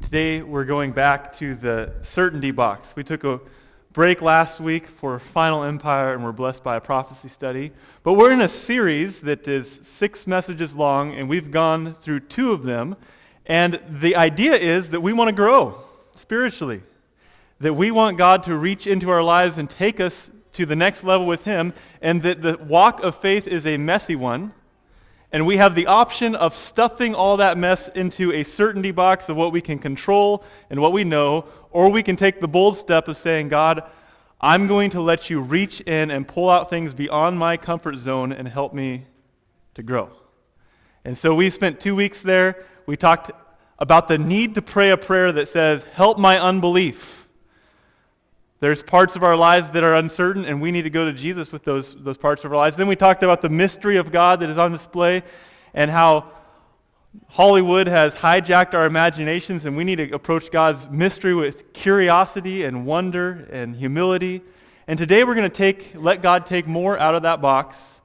Today we're going back to the certainty box. We took a break last week for Final Empire and we're blessed by a prophecy study. But we're in a series that is 6 messages long and we've gone through 2 of them. And the idea is that we want to grow spiritually. That we want God to reach into our lives and take us to the next level with Him. And that the walk of faith is a messy one. And we have the option of stuffing all that mess into a certainty box of what we can control and what we know, or we can take the bold step of saying, God, I'm going to let you reach in and pull out things beyond my comfort zone and help me to grow. And so we spent 2 weeks there. We talked about the need to pray a prayer that says, help my unbelief. There's parts of our lives that are uncertain, and we need to go to Jesus with those parts of our lives. Then we talked about the mystery of God that is on display and how Hollywood has hijacked our imaginations, and we need to approach God's mystery with curiosity and wonder and humility. And today we're going to let God take more out of that box.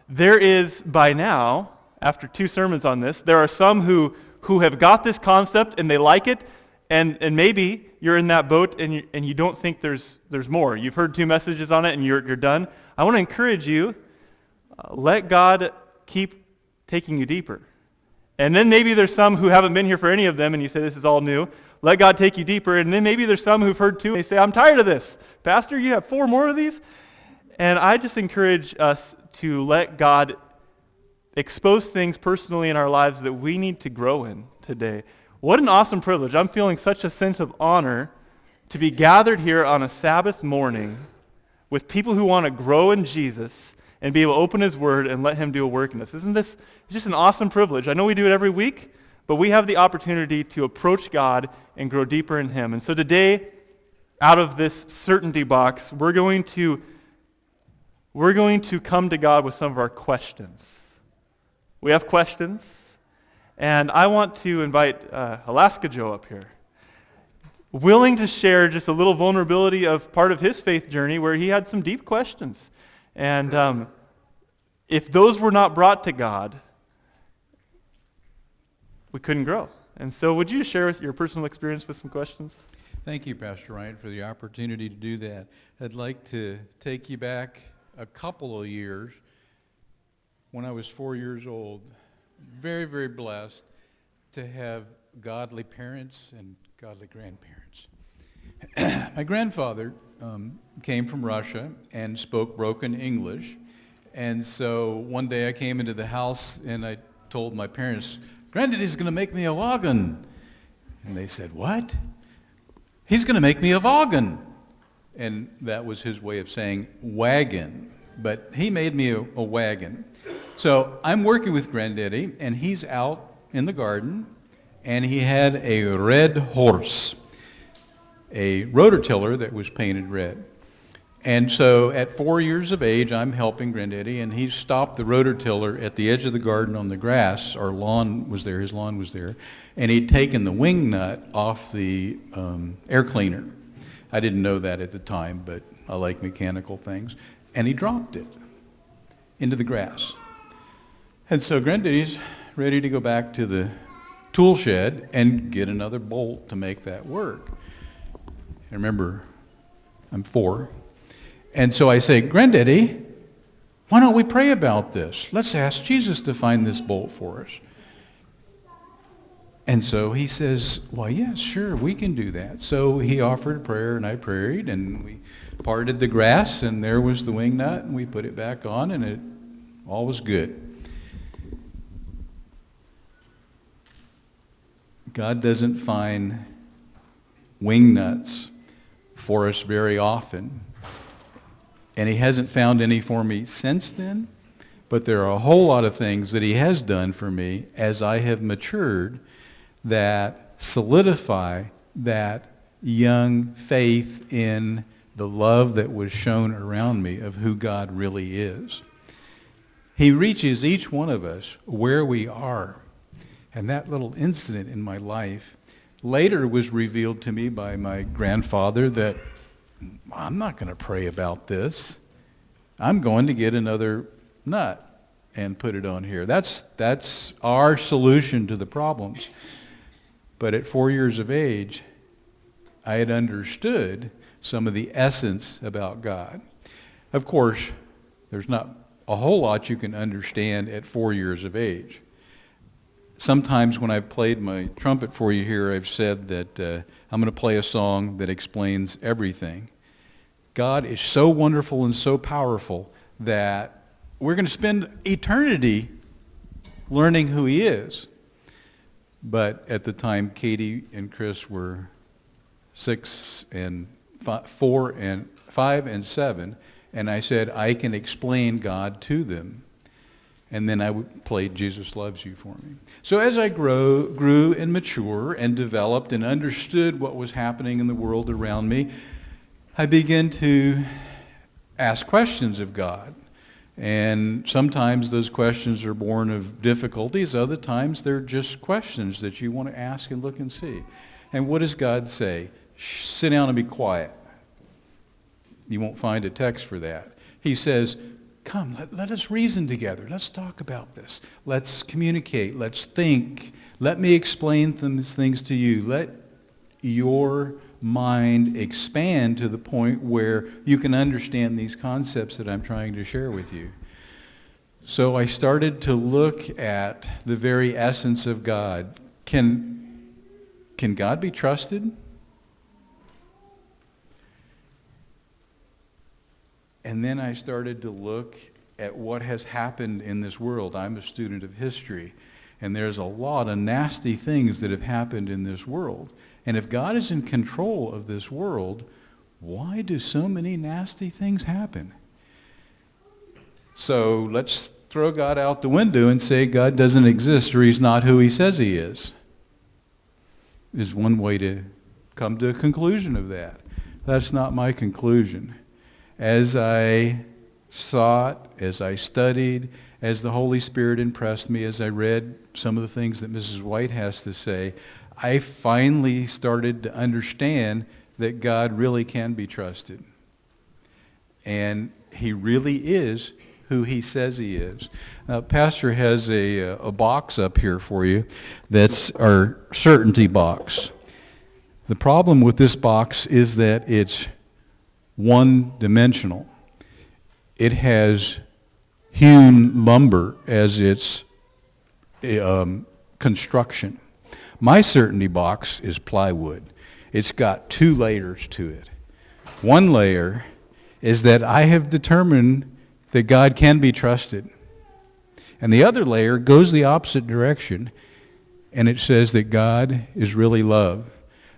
There is, by now, after 2 sermons on this, there are some who have got this concept and they like it, and maybe you're in that boat and you don't think there's more. You've heard 2 messages on it and you're done. I want to encourage you, let God keep taking you deeper. And then maybe there's some who haven't been here for any of them and you say this is all new. Let God take you deeper. And then maybe there's some who've heard 2 and they say, I'm tired of this. Pastor, you have 4 more of these? And I just encourage us to let God expose things personally in our lives that we need to grow in today. What an awesome privilege. I'm feeling such a sense of honor to be gathered here on a Sabbath morning with people who want to grow in Jesus and be able to open His Word and let Him do a work in us. Isn't this just an awesome privilege? I know we do it every week, but we have the opportunity to approach God and grow deeper in Him. And so today, out of this certainty box, we're going to come to God with some of our questions. We have questions. And I want to invite Alaska Joe up here, willing to share just a little vulnerability of part of his faith journey where he had some deep questions. And if those were not brought to God, we couldn't grow. And so would you share your personal experience with some questions? Thank you, Pastor Ryan, for the opportunity to do that. I'd like to take you back a couple of years when I was 4 years old. Very, very blessed to have godly parents and godly grandparents. My grandfather came from Russia and spoke broken English. And so one day I came into the house and I told my parents, Granddaddy's going to make me a wagon. And they said, what? He's going to make me a wagon. And that was his way of saying wagon. But he made me a wagon. So I'm working with Granddaddy, and he's out in the garden, and he had a red horse, a rototiller that was painted red. And so at 4 years of age, I'm helping Granddaddy, and he stopped the rototiller at the edge of the garden on the grass. Our lawn was there, his lawn was there, and he'd taken the wing nut off the air cleaner. I didn't know that at the time, but I like mechanical things. And he dropped it into the grass. And so Granddaddy's ready to go back to the tool shed and get another bolt to make that work. And remember, I'm 4. And so I say, Granddaddy, why don't we pray about this? Let's ask Jesus to find this bolt for us. And so he says, well, yes, sure, we can do that. So he offered a prayer, and I prayed, and we parted the grass, and there was the wing nut, and we put it back on, and it all was good. God doesn't find wing nuts for us very often. And He hasn't found any for me since then. But there are a whole lot of things that He has done for me as I have matured that solidify that young faith in the love that was shown around me of who God really is. He reaches each one of us where we are. And that little incident in my life later was revealed to me by my grandfather that I'm not going to pray about this. I'm going to get another nut and put it on here. That's our solution to the problems. But at 4 years of age, I had understood some of the essence about God. Of course, there's not a whole lot you can understand at 4 years of age. Sometimes when I've played my trumpet for you here, I've said that I'm going to play a song that explains everything. God is so wonderful and so powerful that we're going to spend eternity learning who he is. But at the time, Katie and Chris were 6 and 4 and 5 and 7, and I said, I can explain God to them. And then I played Jesus Loves You for me. So as I grew and matured and developed and understood what was happening in the world around me, I began to ask questions of God. And sometimes those questions are born of difficulties. Other times they're just questions that you want to ask and look and see. And what does God say? Sit down and be quiet. You won't find a text for that. He says, come, let us reason together. Let's talk about this. Let's communicate. Let's think. Let me explain these things to you. Let your mind expand to the point where you can understand these concepts that I'm trying to share with you. So I started to look at the very essence of God. Can God be trusted? And then I started to look at what has happened in this world. I'm a student of history, and there's a lot of nasty things that have happened in this world. And if God is in control of this world, why do so many nasty things happen? So let's throw God out the window and say God doesn't exist or he's not who he says he is one way to come to a conclusion of that. That's not my conclusion. As I sought, as I studied, as the Holy Spirit impressed me, as I read some of the things that Mrs. White has to say, I finally started to understand that God really can be trusted. And he really is who he says he is. Now, Pastor has a box up here for you that's our certainty box. The problem with this box is that it's one-dimensional. It has hewn lumber as its construction. My certainty box is plywood. It's got 2 layers to it. One layer is that I have determined that God can be trusted. And the other layer goes the opposite direction, and it says that God is really love.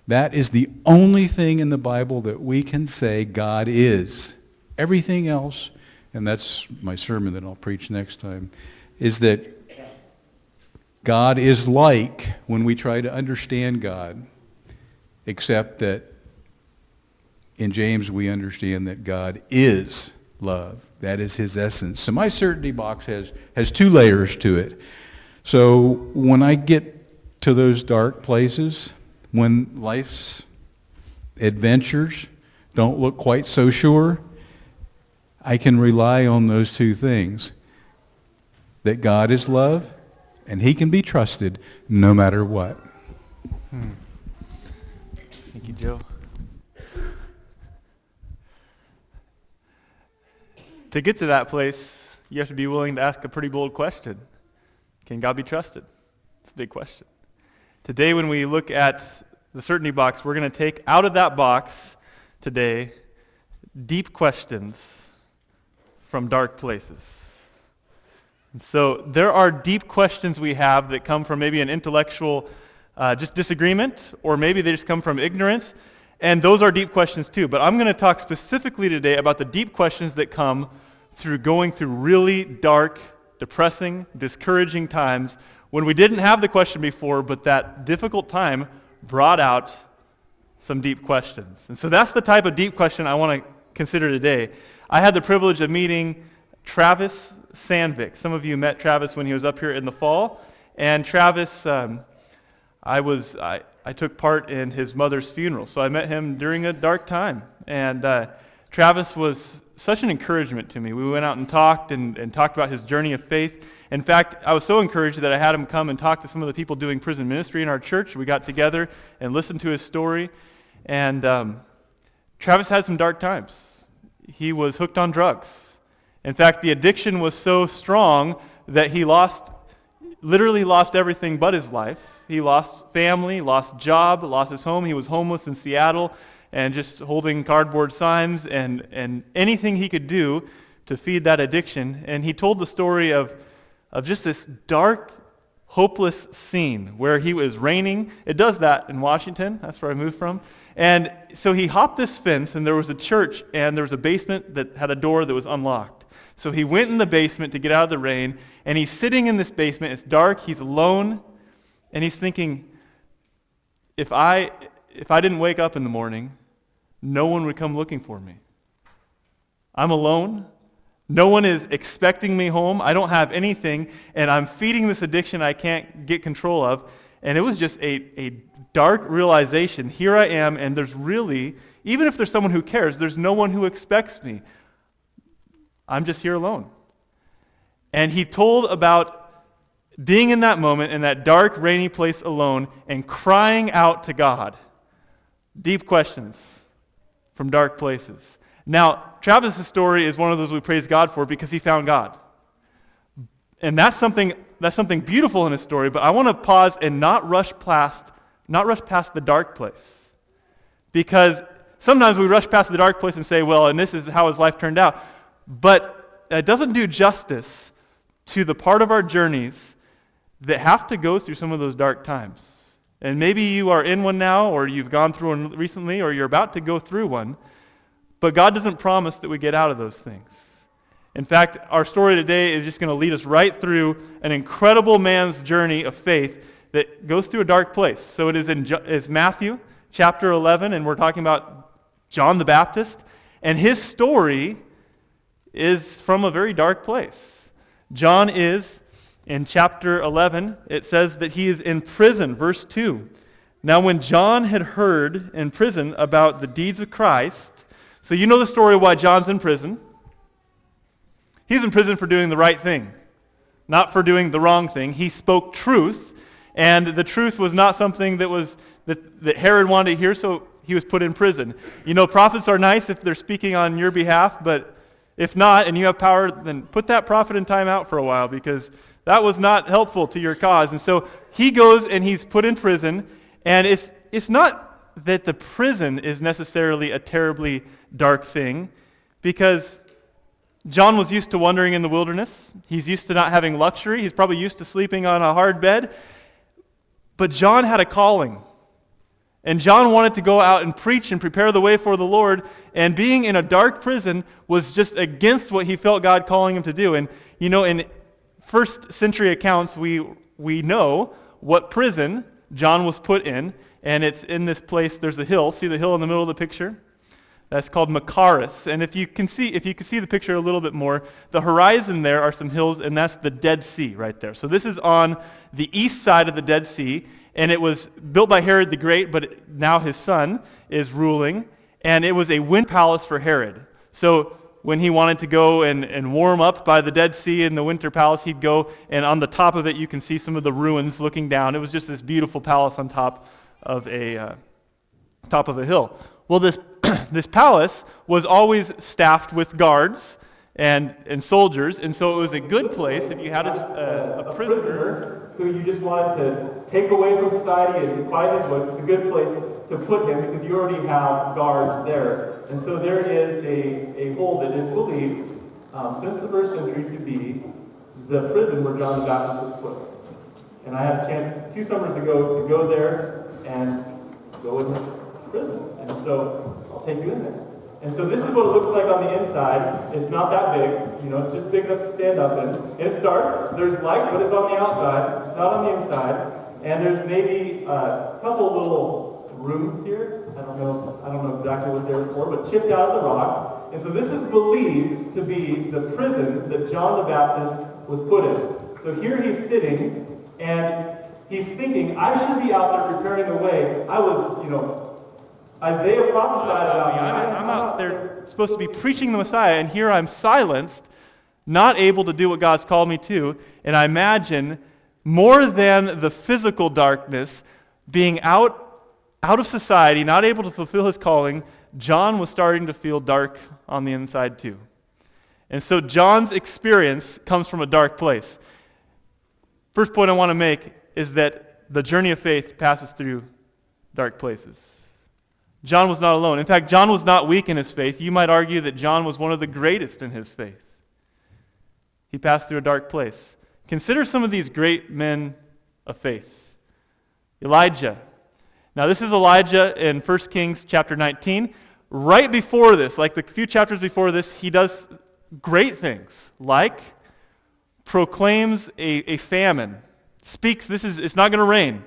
That is the only thing in the Bible that we can say God is. Everything else, and that's my sermon that I'll preach next time, is that God is like when we try to understand God, except that in James we understand that God is love. That is his essence. So my certainty box has 2 layers to it. So when I get to those dark places, when life's adventures don't look quite so sure, I can rely on those 2 things. That God is love, and he can be trusted no matter what. Thank you, Joe. To get to that place, you have to be willing to ask a pretty bold question. Can God be trusted? It's a big question. Today, when we look at the certainty box, we're going to take out of that box today deep questions from dark places. And so there are deep questions we have that come from maybe an intellectual just disagreement, or maybe they just come from ignorance, and those are deep questions too. But I'm going to talk specifically today about the deep questions that come through going through really dark, depressing, discouraging times when we didn't have the question before, but that difficult time brought out some deep questions. And so that's the type of deep question I want to consider today. I had the privilege of meeting Travis Sandvik. Some of you met Travis when he was up here in the fall. And Travis, I took part in his mother's funeral. So I met him during a dark time. And Travis was such an encouragement to me. We went out and talked talked about his journey of faith. In fact, I was so encouraged that I had him come and talk to some of the people doing prison ministry in our church. We got together and listened to his story. And Travis had some dark times. He was hooked on drugs. In fact, the addiction was so strong that he literally lost everything but his life. He lost family, lost job, lost his home. He was homeless in Seattle and just holding cardboard signs and anything he could do to feed that addiction. And he told the story of just this dark, hopeless scene where he was raining. It does that in Washington. That's where I moved from. And so he hopped this fence, and there was a church, and there was a basement that had a door that was unlocked. So he went in the basement to get out of the rain, and he's sitting in this basement. It's dark. He's alone, and he's thinking, if I didn't wake up in the morning, no one would come looking for me. I'm alone. No one is expecting me home. I don't have anything, and I'm feeding this addiction I can't get control of. And it was just a dark realization. Here I am, and there's really, even if there's someone who cares, there's no one who expects me. I'm just here alone. And he told about being in that moment, in that dark, rainy place alone, and crying out to God. Deep questions from dark places. Now, Travis's story is one of those we praise God for because he found God. And that's something beautiful in his story, but I want to pause and not rush past the dark place. Because sometimes we rush past the dark place and say, well, and this is how his life turned out. But it doesn't do justice to the part of our journeys that have to go through some of those dark times. And maybe you are in one now, or you've gone through one recently, or you're about to go through one. But God doesn't promise that we get out of those things. In fact, our story today is just going to lead us right through an incredible man's journey of faith that goes through a dark place. So it is Matthew chapter 11, and we're talking about John the Baptist. And his story is from a very dark place. John is, in chapter 11, it says that he is in prison, verse 2. Now when John had heard in prison about the deeds of Christ, so you know the story of why John's in prison. He's in prison for doing the right thing, not for doing the wrong thing. He spoke truth, and the truth was not something that Herod wanted to hear, so he was put in prison. You know, prophets are nice if they're speaking on your behalf, but if not, and you have power, then put that prophet in time out for a while, because that was not helpful to your cause. And so he goes and he's put in prison, and it's not that the prison is necessarily a terribly dark thing, because John was used to wandering in the wilderness. He's used to not having luxury. He's probably used to sleeping on a hard bed. But John had a calling. And John wanted to go out and preach and prepare the way for the Lord. And being in a dark prison was just against what he felt God calling him to do. And you know, in first century accounts, we know what prison John was put in. And it's in this place, there's a hill. See the hill in the middle of the picture? That's called Machaerus. And if you can see the picture a little bit more, the horizon there are some hills, and that's the Dead Sea right there. So this is on the east side of the Dead Sea, and it was built by Herod the Great, but now his son is ruling, and it was a wind palace for Herod. So when he wanted to go and warm up by the Dead Sea in the winter palace, he'd go, and on the top of it you can see some of the ruins looking down. It was just this beautiful palace on top of a hill. Well, this palace was always staffed with guards and soldiers, and so it was a good place if you had a prisoner who you just wanted to take away from society and quiet his voice. It's a good place to put him because you already have guards there. And so there is a hole that is believed since the first century to be the prison where John the Baptist was put. And I had a chance 2 summers ago to go there and go in the prison. And so I'll take you in there. And so this is what it looks like on the inside. It's not that big, it's just big enough to stand up in. And it's dark. There's light, but it's on the outside. It's not on the inside. And there's maybe a couple little rooms here. I don't know exactly what they're for, but chipped out of the rock. And so this is believed to be the prison that John the Baptist was put in. So here he's sitting, and he's thinking, I should be out there preparing the way. I was, Isaiah prophesied about me. I'm out there supposed to be preaching the Messiah, and here I'm silenced not able to do what God's called me to, and I imagine more than the physical darkness, being out of society, not able to fulfill his calling, John was starting to feel dark on the inside too. And so John's experience comes from a dark place. First point I want to make is that the journey of faith passes through dark places. John was not alone. In fact, John was not weak in his faith. You might argue that John was one of the greatest in his faith. He passed through a dark place. Consider some of these great men of faith. Elijah. Now this is Elijah in 1 Kings chapter 19. Right before this, like the few chapters before this, he does great things, like proclaims a famine, speaks, it's not going to rain,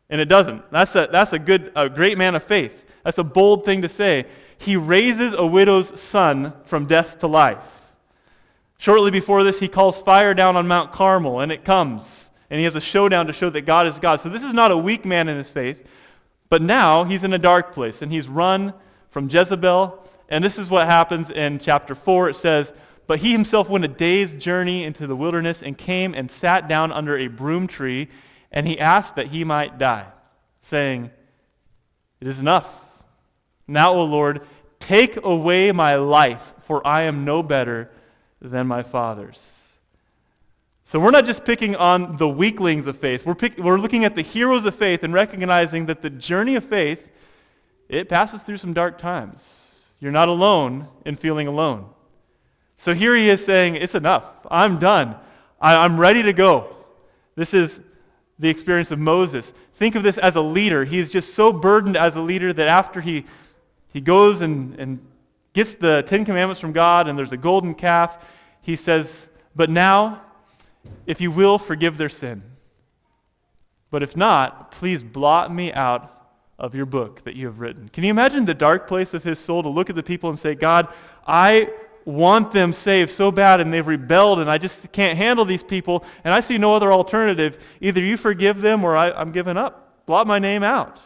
and it doesn't. That's a great man of faith. That's a bold thing to say. He raises a widow's son from death to life. Shortly before this, he calls fire down on Mount Carmel, and it comes. And he has a showdown to show that God is God. So this is not a weak man in his faith, but now he's in a dark place, and he's run from Jezebel. And this is what happens in chapter 4. It says, "But he himself went a day's journey into the wilderness and came and sat down under a broom tree, and he asked that he might die, saying, 'It is enough. Now, O Lord, take away my life, for I am no better than my fathers.'" So we're not just picking on the weaklings of faith. We're looking at the heroes of faith and recognizing that the journey of faith, it passes through some dark times. You're not alone in feeling alone. So here he is saying, it's enough. I'm done. I'm ready to go. This is the experience of Moses. Think of this as a leader. He's just so burdened as a leader that after he goes and gets the Ten Commandments from God and there's a golden calf, he says, "But now, if you will, forgive their sin. But if not, please blot me out of your book that you have written." Can you imagine the dark place of his soul to look at the people and say, "God, I want them saved so bad and they've rebelled and I just can't handle these people and I see no other alternative. Either you forgive them or I'm giving up. Blot my name out."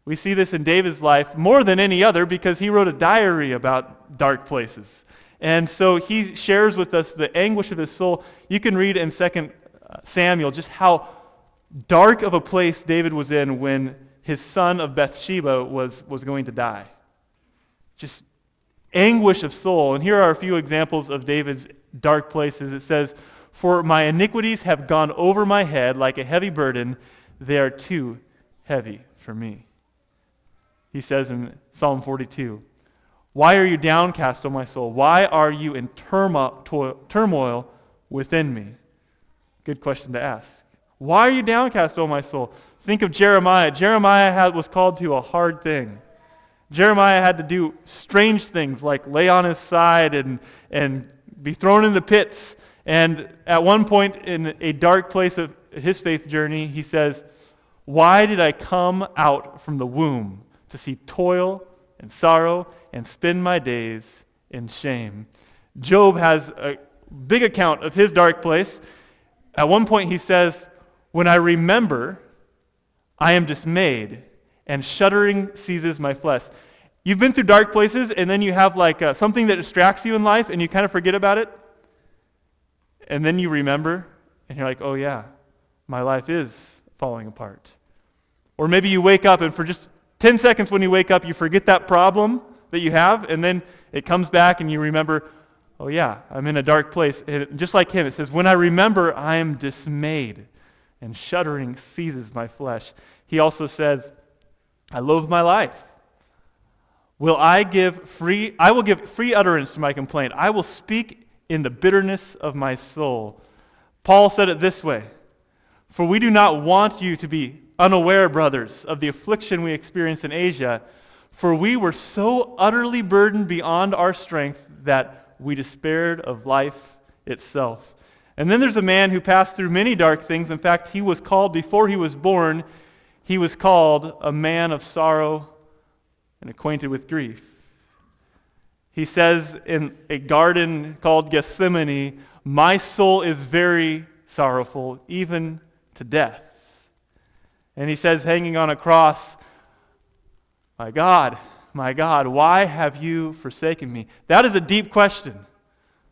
We see this in David's life more than any other because he wrote a diary about dark places. And so he shares with us the anguish of his soul. You can read in 2 Samuel just how dark of a place David was in when his son of Bathsheba was going to die. Just anguish of soul. And here are a few examples of David's dark places. It says, "For my iniquities have gone over my head like a heavy burden. They are too heavy for me." He says in Psalm 42, "Why are you downcast, O my soul? Why are you in turmoil within me?" Good question to ask. Why are you downcast, O my soul? Think of Jeremiah. Jeremiah was called to a hard thing. Jeremiah had to do strange things like lay on his side and be thrown into pits. And at one point in a dark place of his faith journey, he says, "Why did I come out from the womb to see toil and sorrow and spend my days in shame?" Job has a big account of his dark place. At one point he says, "When I remember, I am dismayed, and shuddering seizes my flesh." You've been through dark places, and then you have like something that distracts you in life, and you kind of forget about it. And then you remember, and you're like, "Oh yeah, my life is falling apart." Or maybe you wake up, and for just 10 seconds when you wake up, you forget that problem that you have, and then it comes back, and you remember, "Oh yeah, I'm in a dark place." And just like him, it says, "When I remember, I am dismayed, and shuddering seizes my flesh." He also says, "I loathe my life. I will give free utterance to my complaint. I will speak in the bitterness of my soul." Paul said it this way, "For we do not want you to be unaware, brothers, of the affliction we experienced in Asia, for we were so utterly burdened beyond our strength that we despaired of life itself." And then there's a man who passed through many dark things. In fact, he was called, before he was born, he was called a man of sorrow and acquainted with grief. He says in a garden called Gethsemane, "My soul is very sorrowful, even to death." And he says, hanging on a cross, my God, why have you forsaken me?" That is a deep question.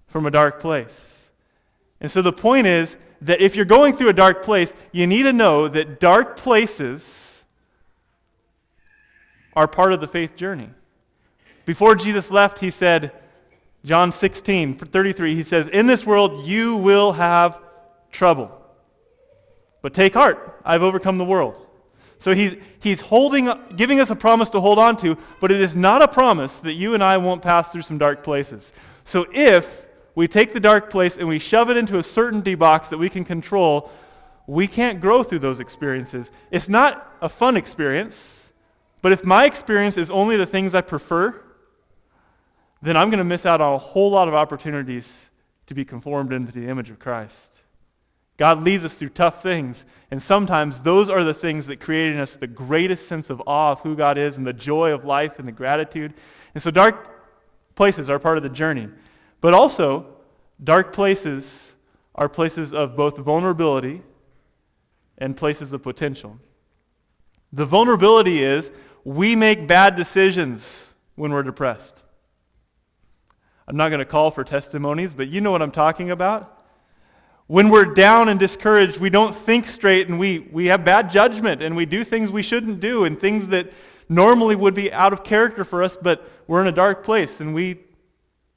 from a dark place. And so the point is that if you're going through a dark place, you need to know that dark places are part of the faith journey. Before Jesus left, he said, John 16:33, he says, "In this world you will have trouble. But take heart, I've overcome the world." So he's giving us a promise to hold on to, but it is not a promise that you and I won't pass through some dark places. So if we take the dark place and we shove it into a certainty box that we can control, we can't grow through those experiences. It's not a fun experience, but if my experience is only the things I prefer, then I'm going to miss out on a whole lot of opportunities to be conformed into the image of Christ. God leads us through tough things, and sometimes those are the things that create in us the greatest sense of awe of who God is and the joy of life and the gratitude. And so dark places are part of the journey. But also, dark places are places of both vulnerability and places of potential. The vulnerability is we make bad decisions when we're depressed. I'm not going to call for testimonies, but you know what I'm talking about. When we're down and discouraged, we don't think straight, and we have bad judgment, and we do things we shouldn't do, and things that normally would be out of character for us, but we're in a dark place, and we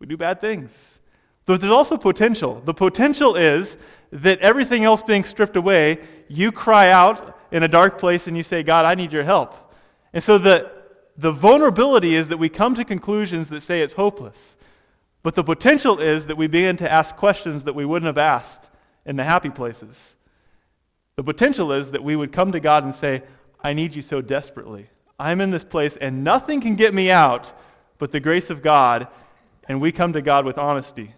do bad things. But there's also potential. The potential is that everything else being stripped away, you cry out in a dark place and you say, "God, I need your help." And so the vulnerability is that we come to conclusions that say it's hopeless. But the potential is that we begin to ask questions that we wouldn't have asked in the happy places. The potential is that we would come to God and say, "I need you so desperately. I'm in this place and nothing can get me out but the grace of God." And we come to God with honesty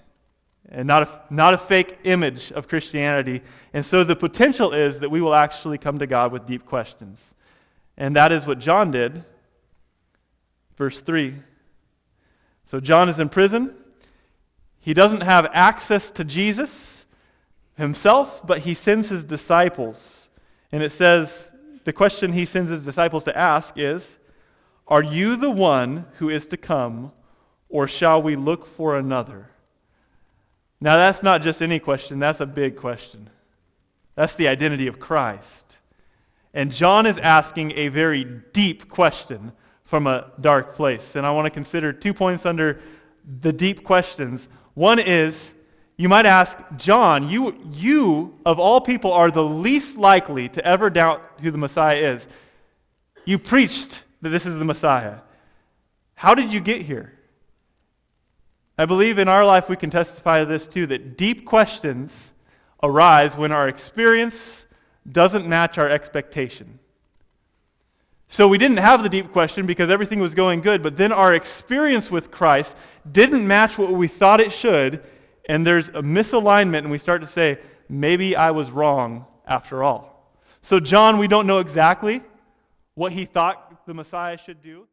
and not a fake image of Christianity. And so the potential is that we will actually come to God with deep questions. And that is what John did. Verse 3. So John is in prison. He doesn't have access to Jesus himself, but he sends his disciples. And it says, the question he sends his disciples to ask is, "Are you the one who is to come, or shall we look for another?" Now that's not just any question, that's a big question. That's the identity of Christ. And John is asking a very deep question from a dark place. And I want to consider 2 points under the deep questions. One is, you might ask, John, you of all people are the least likely to ever doubt who the Messiah is. You preached that this is the Messiah. How did you get here? I believe in our life we can testify to this too, that deep questions arise when our experience doesn't match our expectation. So we didn't have the deep question because everything was going good, but then our experience with Christ didn't match what we thought it should, and there's a misalignment, and we start to say, maybe I was wrong after all. So John, we don't know exactly what he thought the Messiah should do.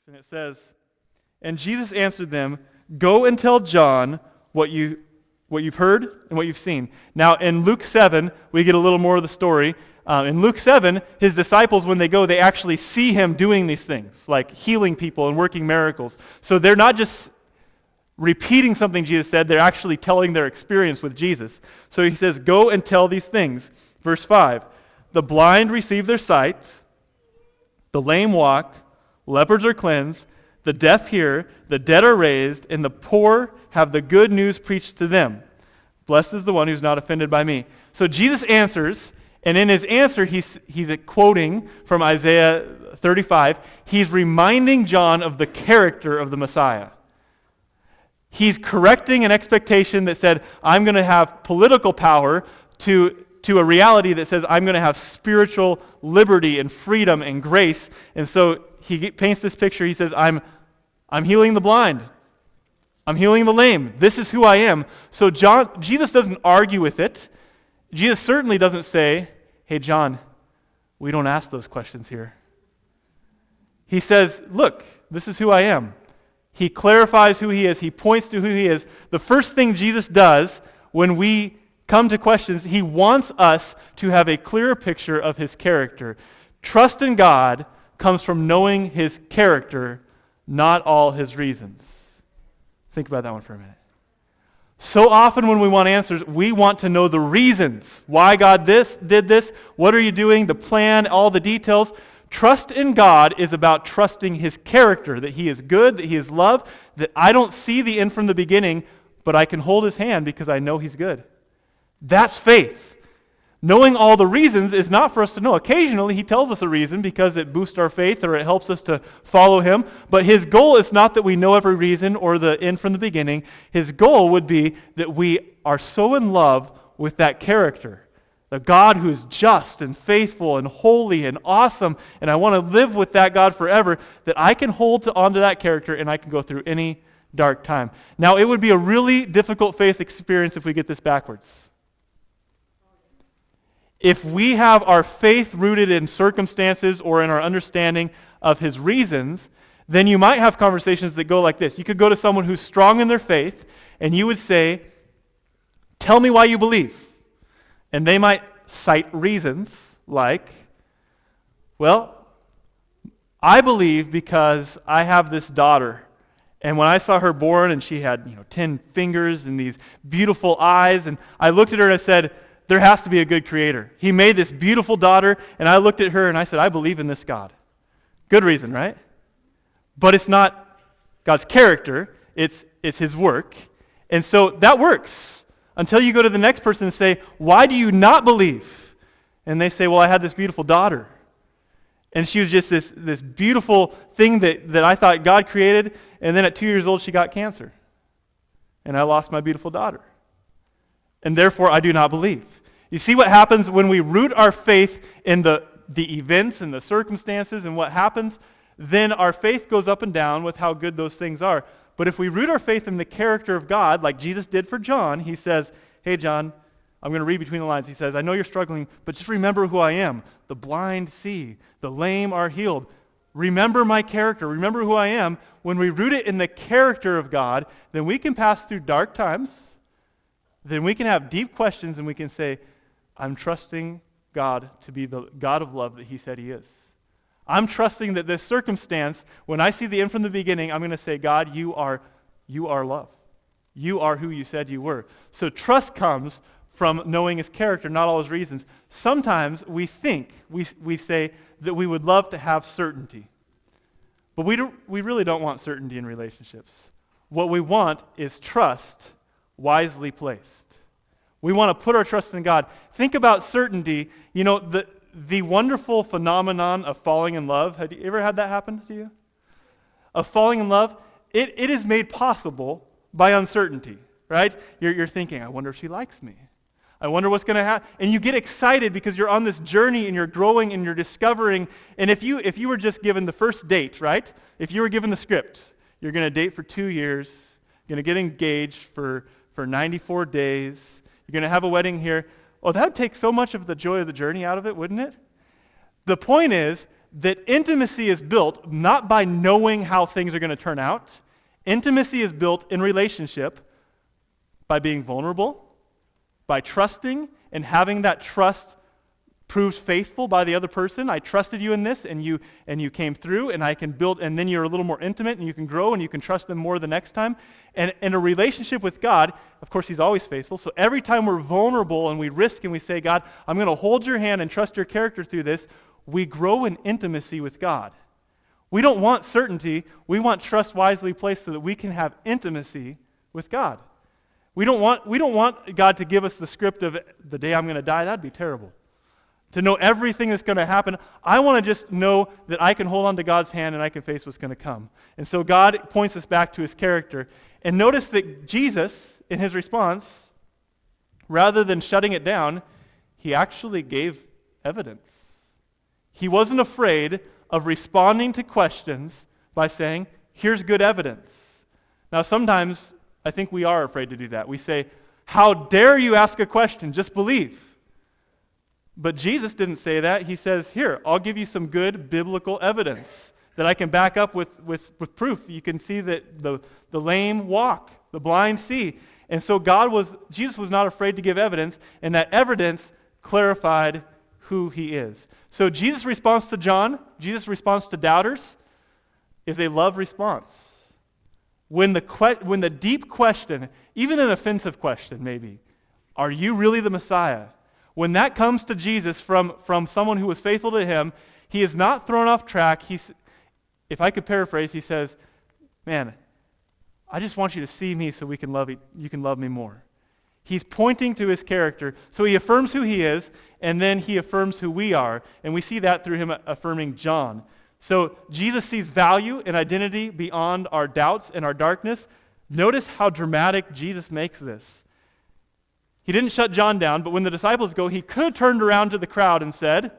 And it says, "And Jesus answered them, 'Go and tell John what you've heard and what you've seen.'" Now, in Luke 7, we get a little more of the story. In Luke 7, his disciples, when they go, they actually see him doing these things, like healing people and working miracles. So they're not just repeating something Jesus said, they're actually telling their experience with Jesus. So he says, "Go and tell these things." Verse 5, "The blind receive their sight, the lame walk, leopards are cleansed, the deaf hear, the dead are raised, and the poor have the good news preached to them. Blessed is the one who's not offended by me." So Jesus answers, and in his answer, he's quoting from Isaiah 35. He's reminding John of the character of the Messiah. He's correcting an expectation that said, I'm going to have political power, to a reality that says, I'm going to have spiritual liberty and freedom and grace. And so he paints this picture. He says, I'm healing the blind. I'm healing the lame. This is who I am. So Jesus doesn't argue with it. Jesus certainly doesn't say, "Hey, John, we don't ask those questions here." He says, look, this is who I am. He clarifies who he is. He points to who he is. The first thing Jesus does when we come to questions, he wants us to have a clearer picture of his character. Trust in God comes from knowing his character, not all his reasons. Think about that one for a minute. So often when we want answers, we want to know the reasons. Why God did this? What are you doing? The plan, all the details. Trust in God is about trusting his character, that he is good, that he is love, that I don't see the end from the beginning, but I can hold his hand because I know he's good. That's faith. Knowing all the reasons is not for us to know. Occasionally he tells us a reason because it boosts our faith or it helps us to follow him. But his goal is not that we know every reason or the end from the beginning. His goal would be that we are so in love with that character. The God who is just and faithful and holy and awesome, and I want to live with that God forever, that I can hold onto that character and I can go through any dark time. Now, it would be a really difficult faith experience if we get this backwards. If we have our faith rooted in circumstances or in our understanding of his reasons, then you might have conversations that go like this. You could go to someone who's strong in their faith, and you would say, "Tell me why you believe." And they might cite reasons like, "Well, I believe because I have this daughter. And when I saw her born and she had 10 fingers and these beautiful eyes, and I looked at her and I said, there has to be a good creator. He made this beautiful daughter, and I looked at her and I said, I believe in this God." Good reason, right? But it's not God's character, it's his work. And so that works until you go to the next person and say, "Why do you not believe?" And they say, "Well, I had this beautiful daughter. And she was just this beautiful thing that I thought God created, and then at 2 years old she got cancer. And I lost my beautiful daughter. And therefore I do not believe." You see what happens when we root our faith in the events and the circumstances and what happens? Then our faith goes up and down with how good those things are. But if we root our faith in the character of God, like Jesus did for John, he says, "Hey, John," I'm going to read between the lines. He says, "I know you're struggling, but just remember who I am. The blind see, the lame are healed. Remember my character. Remember who I am." When we root it in the character of God, then we can pass through dark times. Then we can have deep questions and we can say, I'm trusting God to be the God of love that he said he is. I'm trusting that this circumstance, when I see the end from the beginning, I'm going to say, God, you are love. You are who you said you were. So trust comes from knowing his character, not all his reasons. Sometimes we say that we would love to have certainty. But we really don't want certainty in relationships. What we want is trust wisely placed. We want to put our trust in God. Think about certainty. You know, the wonderful phenomenon of falling in love. Have you ever had that happen to you? Of falling in love, it is made possible by uncertainty, right? You're thinking, I wonder if she likes me. I wonder what's going to happen. And you get excited because you're on this journey and you're growing and you're discovering. And if you were just given the first date, right? If you were given the script, you're going to date for 2 years, you're going to get engaged for 94 days, you're going to have a wedding here. Oh, that would take so much of the joy of the journey out of it, wouldn't it? The point is that intimacy is built not by knowing how things are going to turn out. Intimacy is built in relationship by being vulnerable, by trusting and having that trust proved faithful by the other person. I trusted you in this, and you came through, and I can build, and then you're a little more intimate, and you can grow, and you can trust them more the next time. And in a relationship with God, of course, he's always faithful. So every time we're vulnerable and we risk and we say, God, I'm going to hold your hand and trust your character through this, we grow in intimacy with God. We don't want certainty. We want trust wisely placed so that we can have intimacy with God. We don't want God to give us the script of the day I'm going to die. That'd be terrible. To know everything that's going to happen. I want to just know that I can hold on to God's hand and I can face what's going to come. And so God points us back to his character. And notice that Jesus, in his response, rather than shutting it down, he actually gave evidence. He wasn't afraid of responding to questions by saying, here's good evidence. Now sometimes I think we are afraid to do that. We say, how dare you ask a question? Just believe. But Jesus didn't say that. He says, here, I'll give you some good biblical evidence that I can back up with proof. You can see that the lame walk, the blind see. And so Jesus was not afraid to give evidence, and that evidence clarified who he is. So Jesus' response to John, Jesus' response to doubters, is a love response. When the deep question, even an offensive question maybe, are you really the Messiah? When that comes to Jesus from someone who was faithful to him, he is not thrown off track. If I could paraphrase, he says, man, I just want you to see me so you can love me more. He's pointing to his character. So he affirms who he is, and then he affirms who we are. And we see that through him affirming John. So Jesus sees value and identity beyond our doubts and our darkness. Notice how dramatic Jesus makes this. He didn't shut John down, but when the disciples go, he could have turned around to the crowd and said,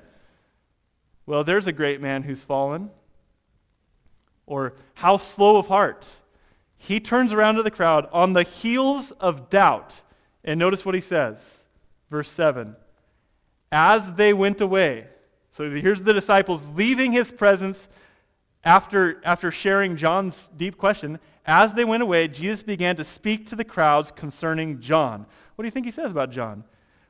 well, there's a great man who's fallen. Or, how slow of heart. He turns around to the crowd on the heels of doubt. And notice what he says. Verse 7. As they went away. So here's the disciples leaving his presence after sharing John's deep question. As they went away, Jesus began to speak to the crowds concerning John. What do you think he says about John?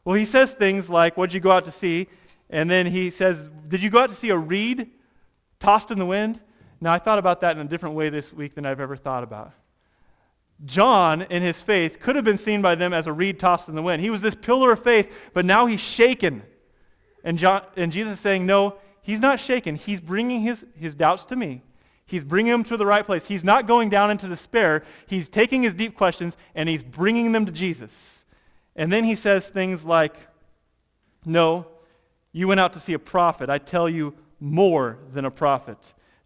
Well, he says things like, what'd you go out to see? And then he says, did you go out to see a reed tossed in the wind? Now, I thought about that in a different way this week than I've ever thought about. John, in his faith, could have been seen by them as a reed tossed in the wind. He was this pillar of faith, but now he's shaken. And Jesus is saying, no, he's not shaken. He's bringing his doubts to me. He's bringing them to the right place. He's not going down into despair. He's taking his deep questions and he's bringing them to Jesus. And then he says things like, no, you went out to see a prophet. I tell you, more than a prophet.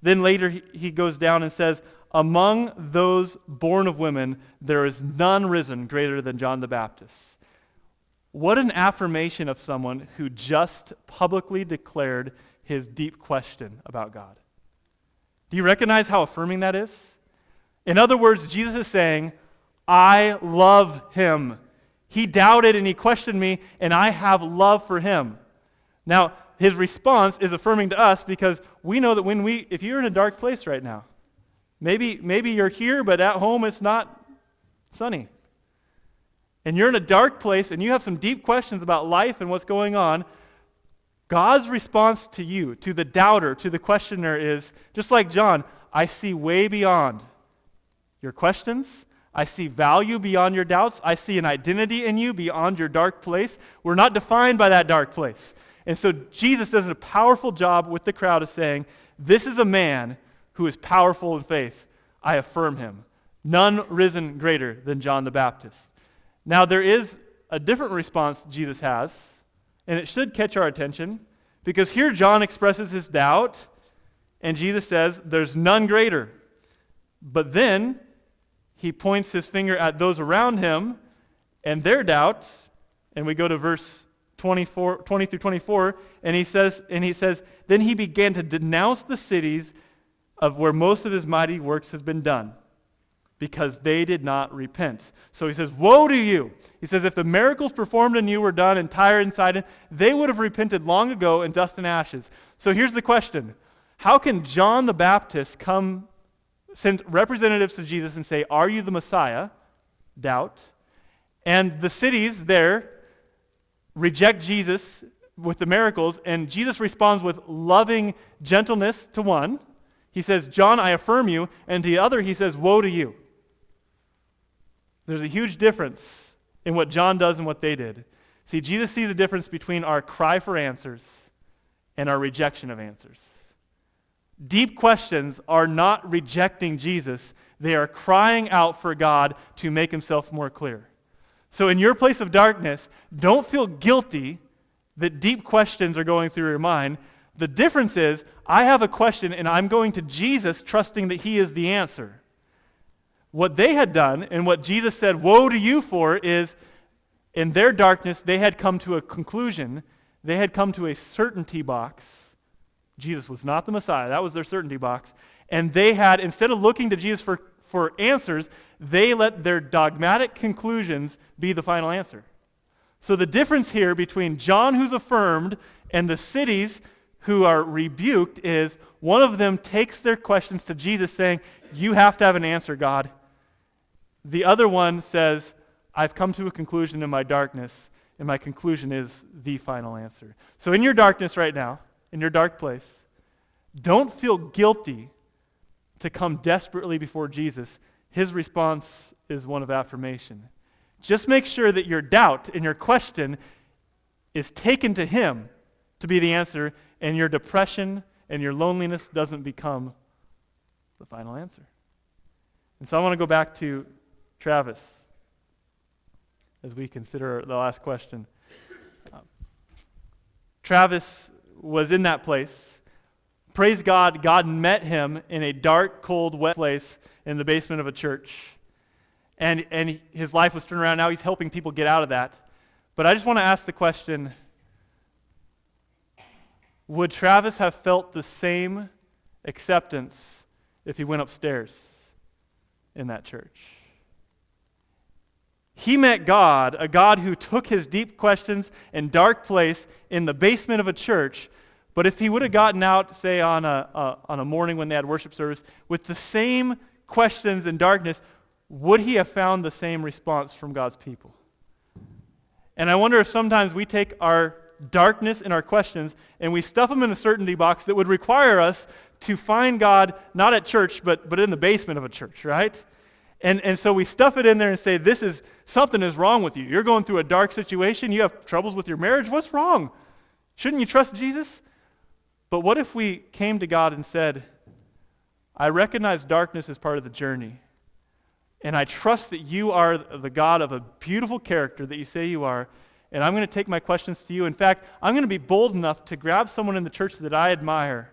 Then later he goes down and says, among those born of women, there is none risen greater than John the Baptist. What an affirmation of someone who just publicly declared his deep question about God. Do you recognize how affirming that is? In other words, Jesus is saying, I love him. He doubted and he questioned me, and I have love for him. Now, his response is affirming to us because we know that if you're in a dark place right now, maybe you're here, but at home it's not sunny. And you're in a dark place and you have some deep questions about life and what's going on, God's response to you, to the doubter, to the questioner is, just like John, I see way beyond your questions. I see value beyond your doubts. I see an identity in you beyond your dark place. We're not defined by that dark place. And so Jesus does a powerful job with the crowd of saying, this is a man who is powerful in faith. I affirm him. None risen greater than John the Baptist. Now there is a different response Jesus has, and it should catch our attention, because here John expresses his doubt, and Jesus says, there's none greater. But then he points his finger at those around him and their doubt, and we go to verse 20 through 24, and he says, then he began to denounce the cities of where most of his mighty works has been done, because they did not repent. So he says, woe to you. He says, if the miracles performed in you were done in Tyre and Sidon, they would have repented long ago in dust and ashes. So here's the question. How can John the Baptist send representatives to Jesus and say, "Are you the Messiah?" Doubt. And the cities there reject Jesus with the miracles, and Jesus responds with loving gentleness to one. He says, "John, I affirm you," and to the other he says, "Woe to you." There's a huge difference in what John does and what they did. See, Jesus sees the difference between our cry for answers and our rejection of answers. Deep questions are not rejecting Jesus. They are crying out for God to make himself more clear. So in your place of darkness, don't feel guilty that deep questions are going through your mind. The difference is, I have a question and I'm going to Jesus trusting that he is the answer. What they had done and what Jesus said, "Woe to you" for, is in their darkness, they had come to a conclusion. They had come to a certainty box. Jesus was not the Messiah. That was their certainty box. And they had, instead of looking to Jesus for answers, they let their dogmatic conclusions be the final answer. So the difference here between John, who's affirmed, and the cities who are rebuked is one of them takes their questions to Jesus saying, "You have to have an answer, God." The other one says, "I've come to a conclusion in my darkness, and my conclusion is the final answer." So in your darkness right now, in your dark place, don't feel guilty to come desperately before Jesus. His response is one of affirmation. Just make sure that your doubt and your question is taken to him to be the answer, and your depression and your loneliness doesn't become the final answer. And so I want to go back to Travis as we consider the last question. Travis was in that place. Praise God, God met him in a dark, cold, wet place in the basement of a church. And his life was turned around. Now he's helping people get out of that. But I just want to ask the question, would Travis have felt the same acceptance if he went upstairs in that church? He met God, a God who took his deep questions and dark place in the basement of a church. But if he would have gotten out, say, on a morning when they had worship service, with the same questions and darkness, would he have found the same response from God's people? And I wonder if sometimes we take our darkness and our questions and we stuff them in a certainty box that would require us to find God not at church, but in the basement of a church, right? And so we stuff it in there and say, something is wrong with you. You're going through a dark situation. You have troubles with your marriage. What's wrong? Shouldn't you trust Jesus? But what if we came to God and said, "I recognize darkness as part of the journey, and I trust that you are the God of a beautiful character that you say you are, and I'm going to take my questions to you. In fact, I'm going to be bold enough to grab someone in the church that I admire,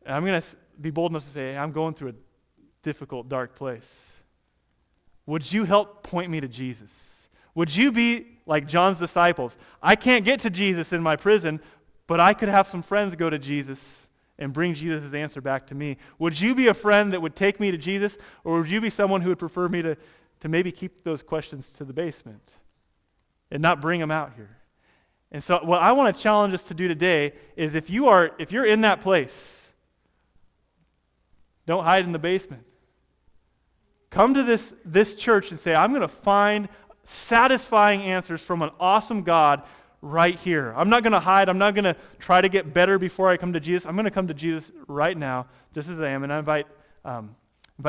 and I'm going to be bold enough to say, hey, I'm going through a difficult, dark place. Would you help point me to Jesus? Would you be like John's disciples? I can't get to Jesus in my prison, but I could have some friends go to Jesus and bring Jesus' answer back to me. Would you be a friend that would take me to Jesus, or would you be someone who would prefer me to maybe keep those questions to the basement and not bring them out here? And so what I want to challenge us to do today is if you're in that place, don't hide in the basement. Come to this church and say, I'm going to find satisfying answers from an awesome God right here. I'm not going to hide. I'm not going to try to get better before I come to Jesus. I'm going to come to Jesus right now, just as I am. And I invite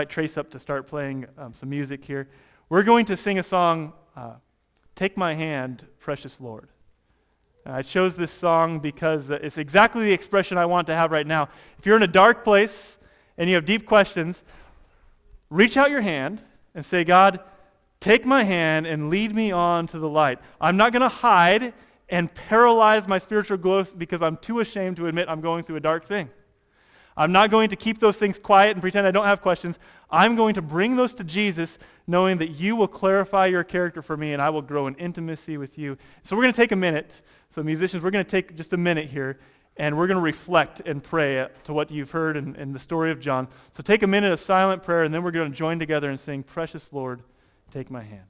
Trace up to start playing some music here. We're going to sing a song, Take My Hand, Precious Lord. I chose this song because it's exactly the expression I want to have right now. If you're in a dark place and you have deep questions, reach out your hand and say, God, take my hand and lead me on to the light. I'm not going to hide and paralyze my spiritual growth because I'm too ashamed to admit I'm going through a dark thing. I'm not going to keep those things quiet and pretend I don't have questions. I'm going to bring those to Jesus, knowing that you will clarify your character for me and I will grow in intimacy with you. So we're going to take a minute. So musicians, we're going to take just a minute here, and we're going to reflect and pray to what you've heard in the story of John. So take a minute of silent prayer, and then we're going to join together and sing, Precious Lord, Take My Hand.